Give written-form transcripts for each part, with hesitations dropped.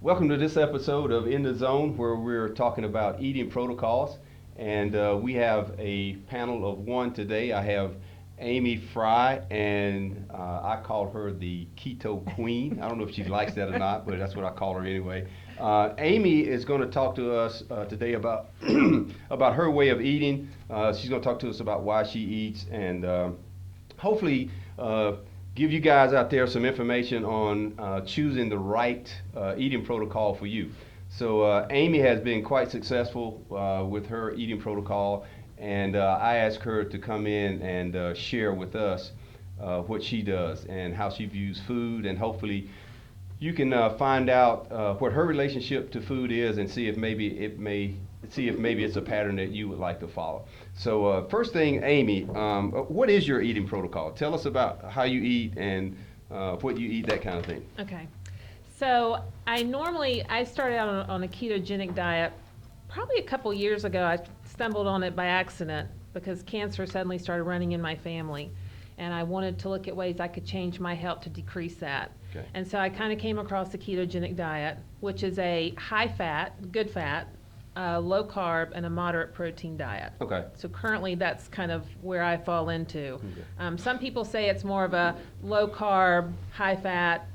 Welcome to this episode of In the Zone, where we're talking about eating protocols. And we have a panel of one today. I have Amy Frey, and I call her the Keto Queen. I don't know if she likes that or not, but that's what I call her anyway. Amy is going to talk to us today about about her way of eating. She's going to talk to us about why she eats, and hopefully give you guys out there some information on choosing the right eating protocol for you. So Amy has been quite successful with her eating protocol, and I asked her to come in and share with us what she does and how she views food, and hopefully you can find out what her relationship to food is, and see if maybe it's a pattern that you would like to follow. So first thing, Amy, what is your eating protocol? Tell us about how you eat and what you eat, that kind of thing. Okay. So I started out on a ketogenic diet probably a couple years ago. I stumbled on it by accident because cancer suddenly started running in my family, and I wanted to look at ways I could change my health to decrease that. Okay. And so I kind of came across the ketogenic diet, which is a high fat, good fat, low carb, and a moderate protein diet. Okay. So currently that's kind of where I fall into. Okay. Some people say it's more of a low carb, high fat,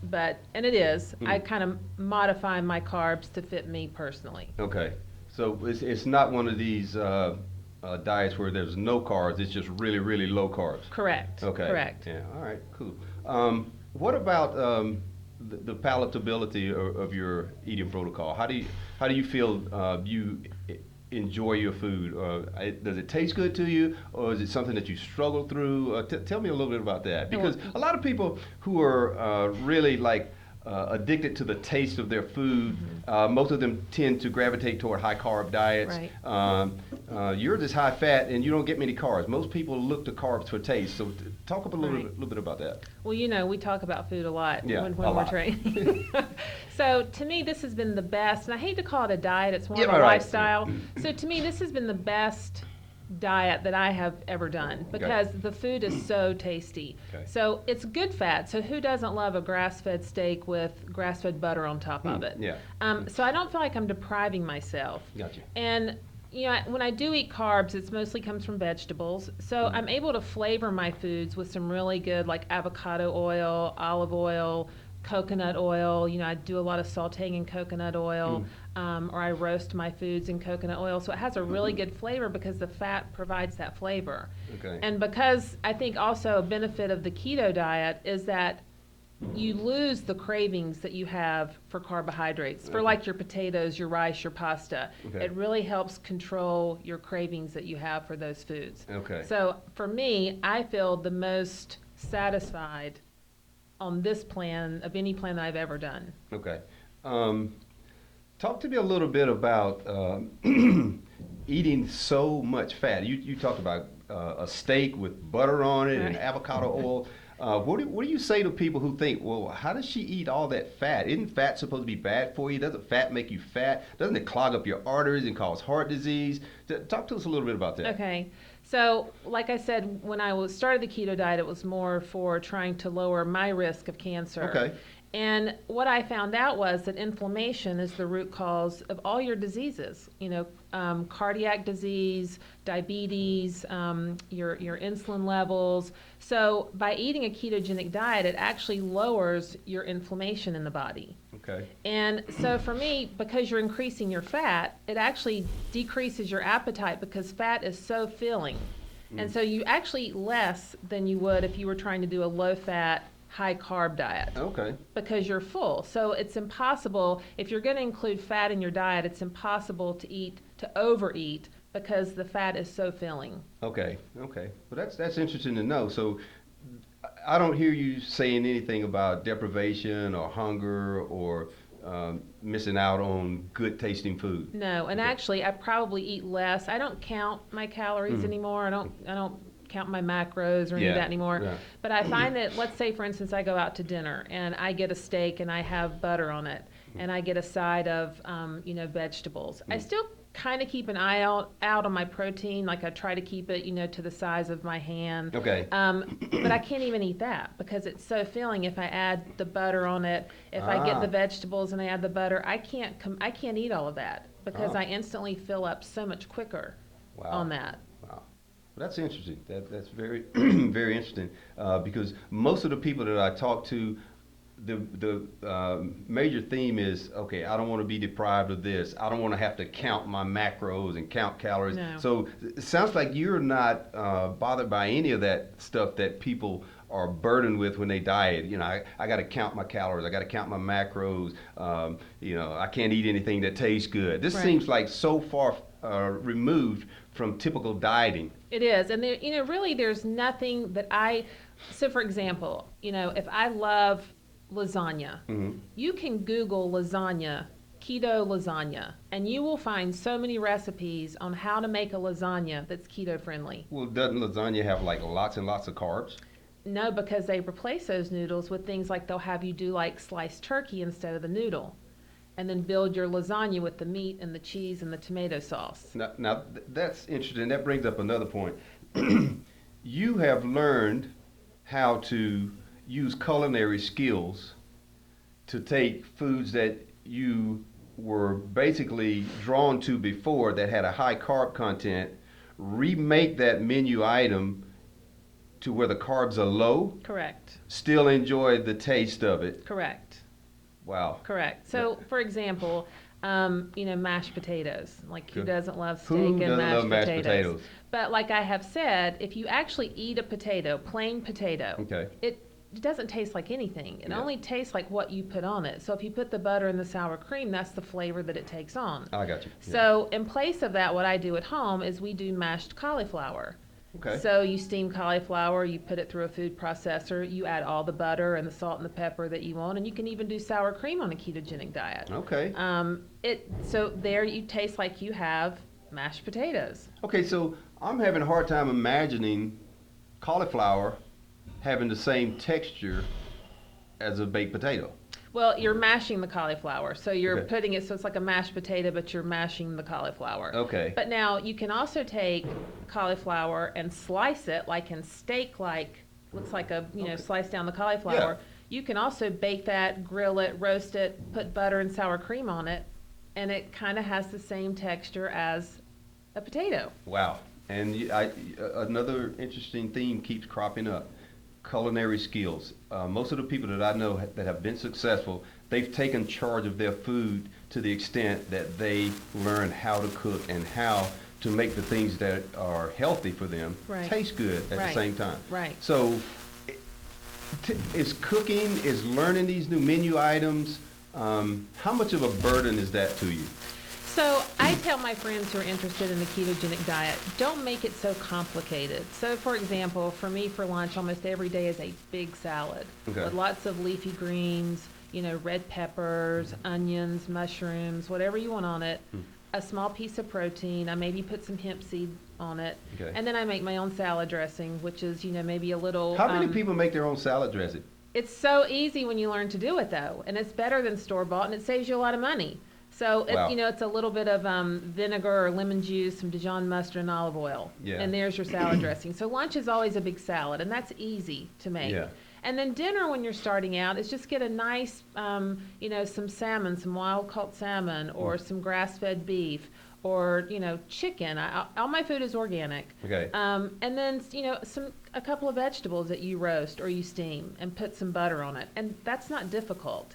and it is. I kind of modify my carbs to fit me personally. Okay. So it's not one of these diets where there's no carbs. It's just really, really low carbs. Correct. Okay. Correct. Yeah. All right. Cool. What about the palatability of your eating protocol? How do you feel you enjoy your food? Does it taste good to you, or is it something that you struggle through? Tell me a little bit about that, because a lot of people who are really like addicted to the taste of their food, most of them tend to gravitate toward high carb diets. Right. Yours is high fat, and you don't get many carbs. Most people look to carbs for taste. So talk a little bit about that. Well, we talk about food a lot when a we're lot. training. So to me, this has been the best, and I hate to call it a diet. It's more of a right. lifestyle. So to me, this has been the best diet that I have ever done, because the food is so tasty. Okay. So it's good fat. So who doesn't love a grass-fed steak with grass-fed butter on top of it? Yeah. So I don't feel like I'm depriving myself. Gotcha. And when I do eat carbs, it mostly comes from vegetables. So I'm able to flavor my foods with some really good, like avocado oil, olive oil, coconut oil. I do a lot of sauteing in coconut oil, or I roast my foods in coconut oil. So it has a really good flavor because the fat provides that flavor. Okay. And because I think also a benefit of the keto diet is that you lose the cravings that you have for carbohydrates, for like your potatoes, your rice, your pasta. Okay. It really helps control your cravings that you have for those foods. Okay. So for me, I feel the most satisfied on this plan of any plan that I've ever done. Okay. Talk to me a little bit about eating so much fat. You talked about a steak with butter on it and avocado oil. What do you say to people who think, well, how does she eat all that fat? Isn't fat supposed to be bad for you? Doesn't fat make you fat? Doesn't it clog up your arteries and cause heart disease? Talk to us a little bit about that. Okay. So, like I said, when I started the keto diet, it was more for trying to lower my risk of cancer. Okay. And what I found out was that inflammation is the root cause of all your diseases. Cardiac disease, diabetes, your insulin levels. So by eating a ketogenic diet, it actually lowers your inflammation in the body. Okay. And so for me, because you're increasing your fat, it actually decreases your appetite because fat is so filling. And so you actually eat less than you would if you were trying to do a low-fat, high-carb diet. Okay. Because you're full. So it's impossible, if you're going to include fat in your diet, it's impossible to overeat because the fat is so filling. Okay. Well, that's interesting to know. So I don't hear you saying anything about deprivation or hunger or missing out on good tasting food. No, and actually I probably eat less. I don't count my calories anymore. I don't count my macros or any of that anymore. Yeah. But I find that, let's say for instance I go out to dinner and I get a steak and I have butter on it and I get a side of vegetables. I still kind of keep an eye out on my protein. Like I try to keep it, to the size of my hand. Okay. But I can't even eat that because it's so filling. If I add the butter on it, if I get the vegetables and I add the butter, I can't eat all of that because I instantly fill up so much quicker on that. Wow. That's interesting. That's very, very interesting because most of the people that I talk to, the major theme is, okay, I don't want to be deprived of this. I don't want to have to count my macros and count calories. No. So it sounds like you're not bothered by any of that stuff that people are burdened with when they diet. I got to count my calories. I got to count my macros. I can't eat anything that tastes good. This seems like so far removed from typical dieting. It is, and there, really, there's nothing that So, for example, if I love lasagna. You can Google lasagna, keto lasagna, and you will find so many recipes on how to make a lasagna that's keto friendly. Well, doesn't lasagna have like lots and lots of carbs? No, because they replace those noodles with things like they'll have you do like sliced turkey instead of the noodle, and then build your lasagna with the meat and the cheese and the tomato sauce. Now that's interesting. That brings up another point. You have learned how to use culinary skills to take foods that you were basically drawn to before that had a high carb content, remake that menu item to where the carbs are low. Correct. Still enjoy the taste of it. Correct. Wow. Correct. So, for example, mashed potatoes. Like, who doesn't love steak Who and doesn't mashed love mashed potatoes? But like I have said, if you actually eat a potato, plain potato, Okay. it doesn't taste like anything. It only tastes like what you put on it. So if you put the butter and the sour cream, that's the flavor that it takes on. I got you. So in place of that, what I do at home is we do mashed cauliflower. Okay. So you steam cauliflower, you put it through a food processor, you add all the butter and the salt and the pepper that you want, and you can even do sour cream on a ketogenic diet. Okay. So there you taste like you have mashed potatoes. Okay, so I'm having a hard time imagining cauliflower having the same texture as a baked potato. Well, you're mashing the cauliflower, so you're putting it so it's like a mashed potato, but you're mashing the cauliflower. Okay. But now you can also take cauliflower and slice it like in steak, like looks like a slice down the cauliflower. Yeah. You can also bake that, grill it, roast it, put butter and sour cream on it, and it kind of has the same texture as a potato. Wow. And another interesting theme keeps cropping up. Culinary skills. Most of the people that I know that have been successful, they've taken charge of their food to the extent that they learn how to cook and how to make the things that are healthy for them taste good at the same time. Right. So is cooking, is learning these new menu items, how much of a burden is that to you? So I tell my friends who are interested in the ketogenic diet, don't make it so complicated. So for example, for me for lunch, almost every day is a big salad with lots of leafy greens, red peppers, onions, mushrooms, whatever you want on it, a small piece of protein. I maybe put some hemp seed on it. And then I make my own salad dressing, which is, maybe a little... How many people make their own salad dressing? It's so easy when you learn to do it, though. And it's better than store-bought, and it saves you a lot of money. So, it's a little bit of vinegar or lemon juice, some Dijon mustard and olive oil. Yeah. And there's your salad dressing. So lunch is always a big salad, and that's easy to make. Yeah. And then dinner, when you're starting out, is just get a nice, some salmon, some wild-caught salmon, or some grass-fed beef, or, chicken. All my food is organic. Okay. And then, a couple of vegetables that you roast or you steam and put some butter on it. And that's not difficult.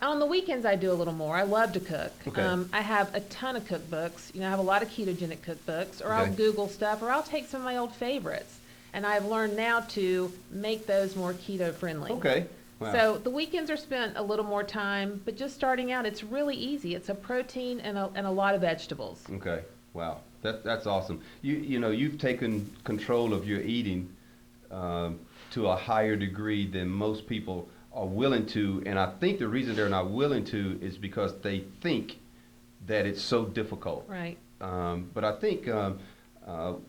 On the weekends, I do a little more. I love to cook. Okay. I have a ton of cookbooks. I have a lot of ketogenic cookbooks, or I'll Google stuff, or I'll take some of my old favorites. And I've learned now to make those more keto friendly. Okay. Wow. So the weekends are spent a little more time, but just starting out, it's really easy. It's a protein and a lot of vegetables. Okay. Wow. That's awesome. You've taken control of your eating to a higher degree than most people are willing to, and I think the reason they're not willing to is because they think that it's so difficult. Right. But I think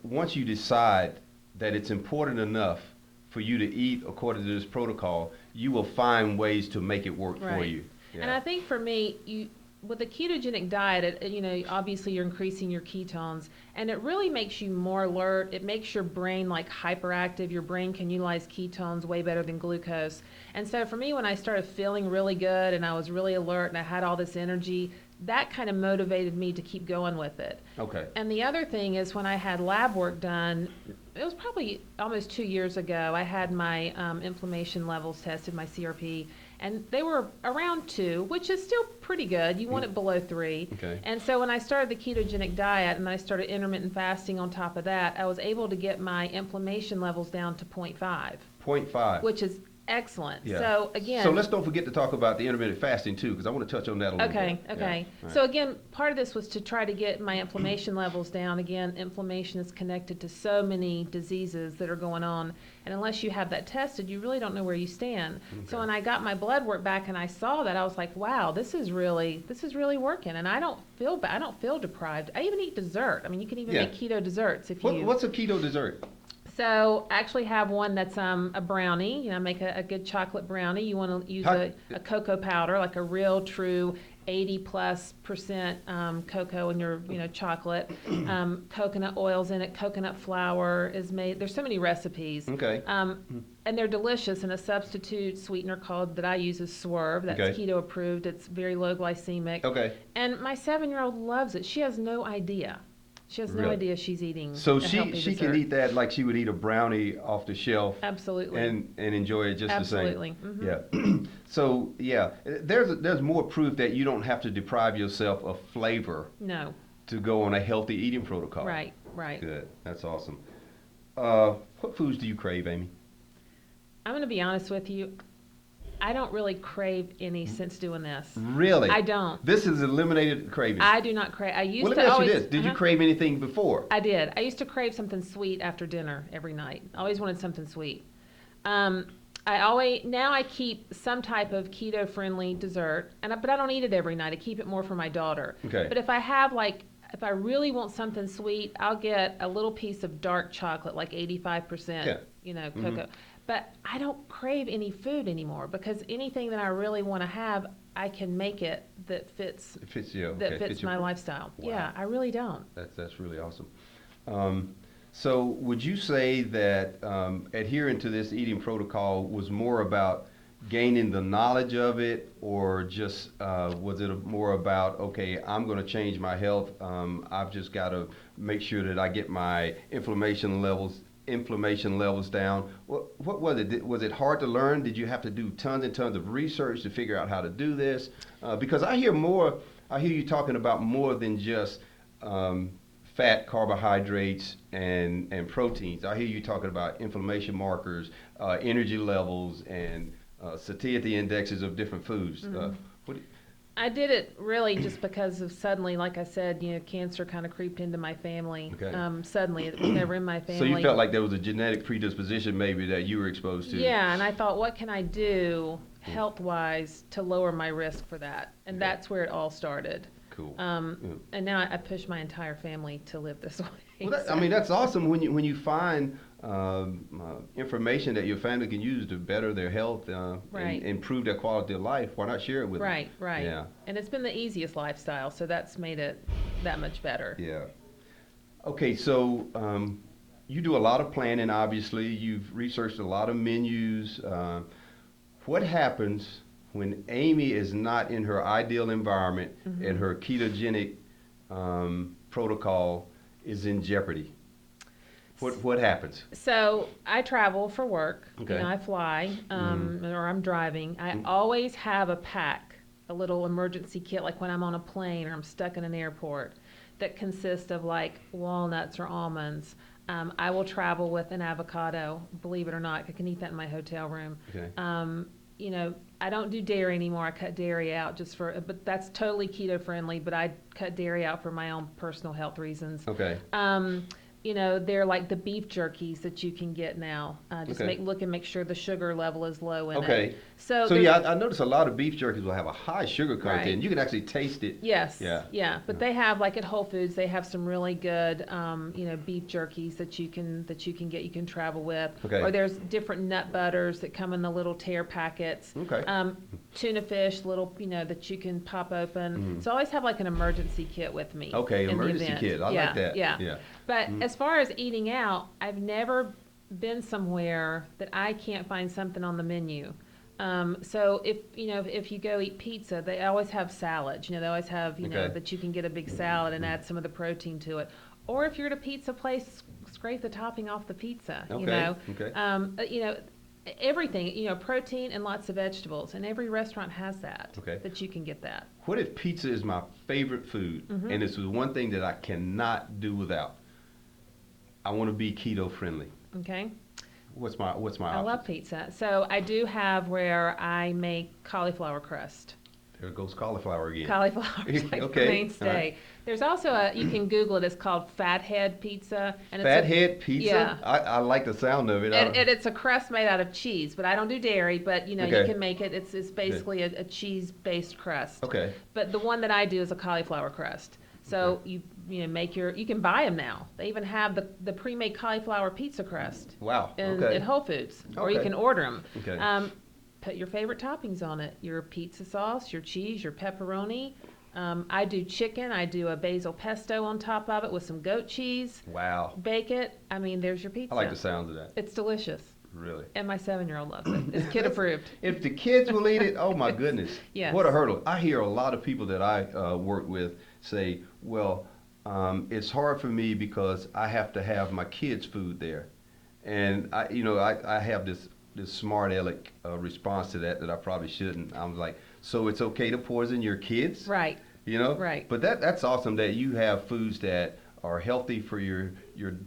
once you decide that it's important enough for you to eat according to this protocol, you will find ways to make it work for you. Yeah. And I think for me, with a ketogenic diet, obviously you're increasing your ketones, and it really makes you more alert. It makes your brain like hyperactive. Your brain can utilize ketones way better than glucose. And so for me, when I started feeling really good and I was really alert and I had all this energy, that kind of motivated me to keep going with it. Okay. And the other thing is when I had lab work done, it was probably almost 2 years ago, I had my inflammation levels tested, my CRP, and they were around 2, which is still pretty good. You want it below 3. Okay. And so when I started the ketogenic diet and I started intermittent fasting on top of that, I was able to get my inflammation levels down to 0.5. 0.5. Which is excellent. Yeah. So again, So let's don't forget to talk about the intermittent fasting too, because I want to touch on that a little bit. Okay. Yeah. So again, part of this was to try to get my inflammation levels down. Again, inflammation is connected to so many diseases that are going on, and unless you have that tested, you really don't know where you stand. Okay. So when I got my blood work back and I saw that, I was like, wow, this is really working, and I don't feel bad. I don't feel deprived. I even eat dessert. I mean, you can even make keto desserts if you. What's a keto dessert? So I actually have one that's a brownie. Make a good chocolate brownie. You want to use a cocoa powder, like a real true 80+% cocoa in your chocolate. Coconut oil's in it. Coconut flour is made. There's so many recipes. Okay. And they're delicious. And a substitute sweetener that I use is Swerve. That's keto approved. It's very low glycemic. Okay. And my 7-year-old loves it. She has no idea. She has no idea she's eating. So a healthy she dessert. can eat that like she would eat a brownie off the shelf. Absolutely. And enjoy it just Absolutely. the same. Mm-hmm. Yeah. So yeah, there's more proof that you don't have to deprive yourself of flavor. No. To go on a healthy eating protocol. Right. Good. That's awesome. What foods do you crave, Amy? I'm going to be honest with you. I don't really crave any since doing this. Really? I don't. This has eliminated craving. I do not crave. I used well, let to me ask always. you this: did you crave anything before? I did. I used to crave something sweet after dinner every night. I always wanted something sweet. Now I keep some type of keto-friendly dessert, but I don't eat it every night. I keep it more for my daughter. Okay. But if I really want something sweet, I'll get a little piece of dark chocolate, like 85%. Cocoa. But I don't crave any food anymore because anything that I really want to have, I can make it that fits. It fits you. That fits my lifestyle. Wow. Yeah, I really don't. That's really awesome. So would you say that adhering to this eating protocol was more about gaining the knowledge of it, or just was it more about, okay, I'm going to change my health. I've just got to make sure that I get my inflammation levels down. What was it? Was it hard to learn? Did you have to do tons and tons of research to figure out how to do this? Because I hear you talking about more than just fat, carbohydrates, and proteins. I hear you talking about inflammation markers, energy levels, and satiety indexes of different foods. Mm-hmm. I did it really just because of suddenly, like I said, cancer kind of creeped into my family. Okay. Suddenly, it was never in my family. So you felt like there was a genetic predisposition maybe that you were exposed to. Yeah, and I thought, what can I do health-wise to lower my risk for that? And that's where it all started. Cool. And now I push my entire family to live this way. Well, that's awesome when you find information that your family can use to better their health and improve their quality of life. Why not share it with them? Right. Yeah. And it's been the easiest lifestyle, so that's made it that much better. Yeah. Okay, so you do a lot of planning, obviously. You've researched a lot of menus. What happens when Amy is not in her ideal environment and her ketogenic protocol is in jeopardy? What happens? So I travel for work. Okay. I fly or I'm driving. I always have a pack, a little emergency kit, like when I'm on a plane or I'm stuck in an airport, that consists of like walnuts or almonds. I will travel with an avocado, believe it or not. I can eat that in my hotel room. Okay. I don't do dairy anymore. I cut dairy out but that's totally keto friendly, but I cut dairy out for my own personal health reasons. Okay. They're like the beef jerkies that you can get now. Make sure the sugar level is low in it. So yeah, I noticed a lot of beef jerkies will have a high sugar content. Right. You can actually taste it. Yes. Yeah. But they have, like at Whole Foods, they have some really good, beef jerkies that you can get. You can travel with. Okay. Or there's different nut butters that come in the little tear packets. Okay. tuna fish, little, that you can pop open. So I always have like an emergency kit with me. Okay, in the emergency event. kit. I like that. Yeah. Yeah. But as far as eating out, I've never been somewhere that I can't find something on the menu. So if you go eat pizza, they always have salads. They always have, Okay. that you can get a big salad and add some of the protein to it. Or if you're at a pizza place, scrape the topping off the pizza. Okay. Okay. Everything, protein and lots of vegetables. And every restaurant has that. Okay. That you can get that. What if pizza is my favorite food, and this is one thing that I cannot do without? I want to be keto friendly. Okay. What's my I option? love pizza. So I do have where I make cauliflower crust. There goes cauliflower again. Cauliflower is like Okay. the mainstay. All right. There's also you can Google it. It's called Fathead Pizza. And Fathead pizza? Yeah. I like the sound of it. And it's a crust made out of cheese, but I don't do dairy. But you Okay. can make it. It's basically a cheese-based crust. Okay. But the one that I do is a cauliflower crust. So you you can buy them now. They even have the pre-made cauliflower pizza crust. Wow. In Whole Foods, or you Okay. can order them. Okay. Put your favorite toppings on it. Your pizza sauce, your cheese, your pepperoni. I do chicken. I do a basil pesto on top of it with some goat cheese. Wow. Bake it. I mean, there's your pizza. I like the sound of that. It's delicious. Really. And my 7-year-old loves it. It's kid approved. If the kids will eat it, oh my goodness. Yes. What a hurdle. I hear a lot of people that I work with say, well, it's hard for me because I have to have my kids' food there. And I have this smart aleck response to that I probably shouldn't. I'm like, so it's okay to poison your kids? Right. Right. But that's awesome that you have foods that are healthy for your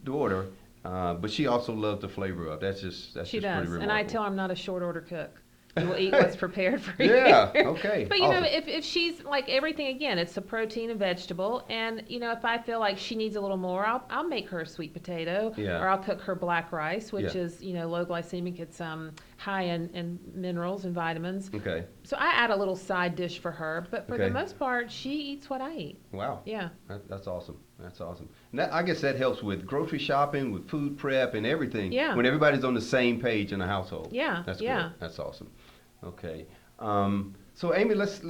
daughter, but she also loves the flavor of. That's just She pretty does. remarkable. And I tell her I'm not a short order cook. You will eat what's prepared for you. Yeah, okay. But awesome. if she's like everything again, it's a protein and vegetable, and if I feel like she needs a little more, I'll make her a sweet potato, Yeah. or I'll cook her black rice, which Yeah. is low glycemic. It's high in minerals and vitamins. Okay. So I add a little side dish for her, but for Okay. the most part, she eats what I eat. Wow. Yeah. That's awesome. That's awesome. And I guess that helps with grocery shopping, with food prep, and everything. Yeah. When everybody's on the same page in the household. Yeah, That's yeah. good. That's awesome. Okay. So Amy, let's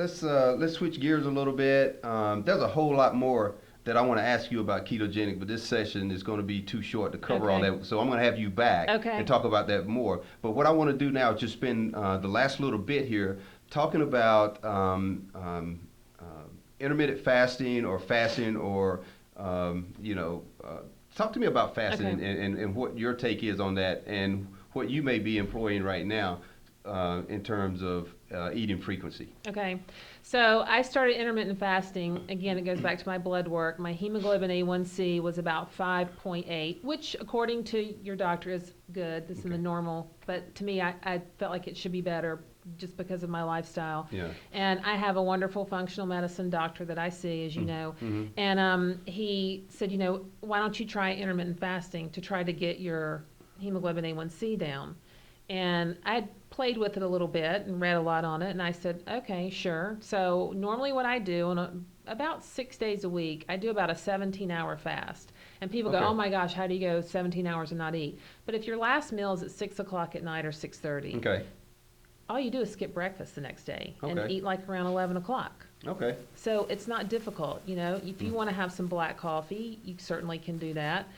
switch gears a little bit. There's a whole lot more that I want to ask you about ketogenic, but this session is going to be too short to cover all Okay. that. So I'm going to have you back Okay. and talk about that more. But what I want to do now is just spend the last little bit here talking about intermittent fasting or fasting, or talk to me about fasting. Okay. and what your take is on that, and what you may be employing right now in terms of eating frequency. Okay, so I started intermittent fasting. Again, it goes back to my blood work. My hemoglobin A1C was about 5.8, which according to your doctor is good. This is in the normal, but to me, I felt like it should be better just because of my lifestyle. Yeah. And I have a wonderful functional medicine doctor that I see, as you know. Mm-hmm. And he said, why don't you try intermittent fasting to try to get your hemoglobin A1C down? And I played with it a little bit and read a lot on it, and I said, okay, sure. So normally what I do about 6 days a week, I do about a 17-hour fast. And people go, Okay. oh my gosh, how do you go 17 hours and not eat? But if your last meal is at 6 o'clock at night or 6:30, Okay. all you do is skip breakfast the next day and Okay. eat like around 11 o'clock. Okay. So it's not difficult, If you want to have some black coffee, you certainly can do that.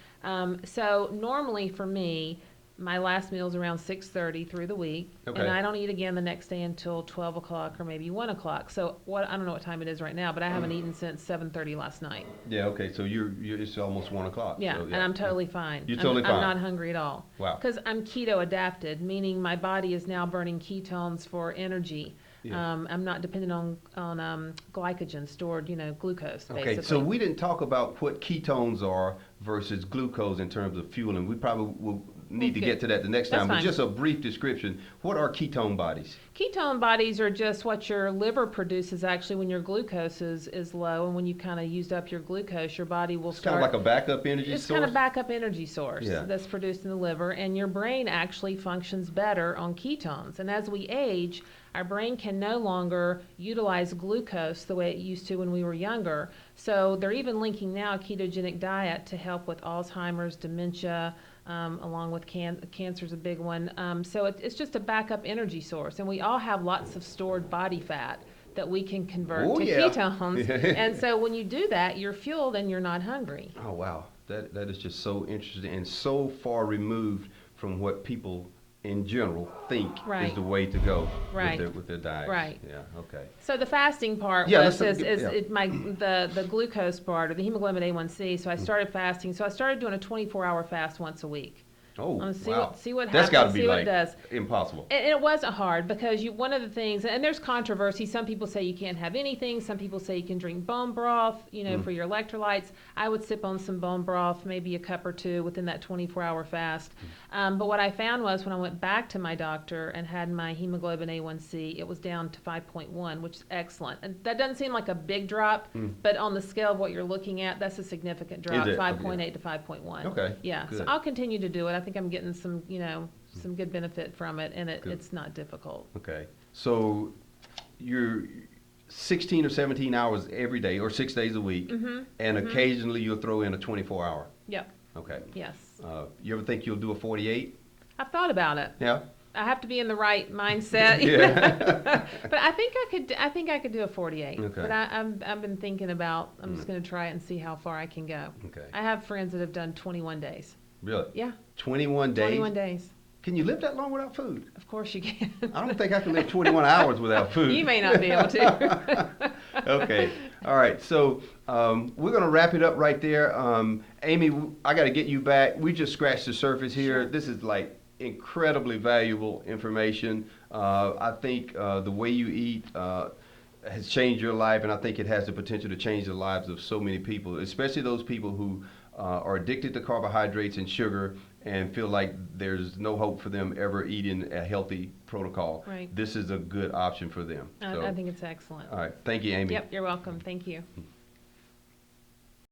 So normally for me, my last meal is around 6:30 through the week, Okay. and I don't eat again the next day until 12 o'clock or maybe 1 o'clock. So I don't know what time it is right now, but I haven't eaten since 7:30 last night. Yeah. Okay. So you're it's almost 1 o'clock. Yeah, So, and I'm totally fine. You're totally fine. I'm not hungry at all. Wow. Because I'm keto adapted, meaning my body is now burning ketones for energy. Yeah. I'm not dependent on glycogen, stored, glucose, Okay. basically. So we didn't talk about what ketones are versus glucose in terms of fuel, and we probably will need to Okay. get to that the next That's time. But fine. just a brief description. What are ketone bodies? Ketone bodies are just what your liver produces actually when your glucose is low, and when you kind of used up your glucose, your body will It's kind start. of like a backup energy It's source. kind of backup energy source Yeah. that's produced in the liver, and your brain actually functions better on ketones. And as we age, our brain can no longer utilize glucose the way it used to when we were younger. So they're even linking now a ketogenic diet to help with Alzheimer's, dementia, along with cancer's a big one. So it's just a backup energy source, and we all have lots of stored body fat that we can convert to ketones. And so when you do that, you're fueled and you're not hungry. Oh, wow. That is just so interesting and so far removed from what people in general think is the way to go with their diet. Right. Yeah, okay. So the fasting part the glucose part, or the hemoglobin A1C. So I started fasting. So I started doing a 24-hour fast once a week. Oh, wow. See what happens. That's got to be see like what it does. Impossible. And it wasn't hard because one of the things, and there's controversy. Some people say you can't have anything. Some people say you can drink bone broth, for your electrolytes. I would sip on some bone broth, maybe a cup or two within that 24-hour fast. But what I found was when I went back to my doctor and had my hemoglobin A1C, it was down to 5.1, which is excellent. And that doesn't seem like a big drop, but on the scale of what you're looking at, that's a significant drop, 5.8 to 5.1. Okay. Yeah. Good. So I'll continue to do it. I think I'm getting some, some good benefit from it, and it's not difficult. Okay. So you're 16 or 17 hours every day, or 6 days a week, and occasionally you'll throw in a 24-hour. Yep. Okay. Yes. You ever think you'll do a 48? I've thought about it. Yeah. I have to be in the right mindset. Yeah. But I think I could do a 48. Okay. But I've been thinking about. I'm just going to try it and see how far I can go. Okay. I have friends that have done 21 days. Really? Yeah. 21 days? 21 days. Can you live that long without food? Of course you can. I don't think I can live 21 hours without food. You may not be able to. Okay. All right. So we're going to wrap it up right there. Amy, I got to get you back. We just scratched the surface here. Sure. This is like incredibly valuable information. I think the way you eat has changed your life, and I think it has the potential to change the lives of so many people, especially those people who are addicted to carbohydrates and sugar and feel like there's no hope for them ever eating a healthy protocol. Right. This is a good option for them. I think it's excellent. All right. Thank you, Amy. Yep, you're welcome. Thank you.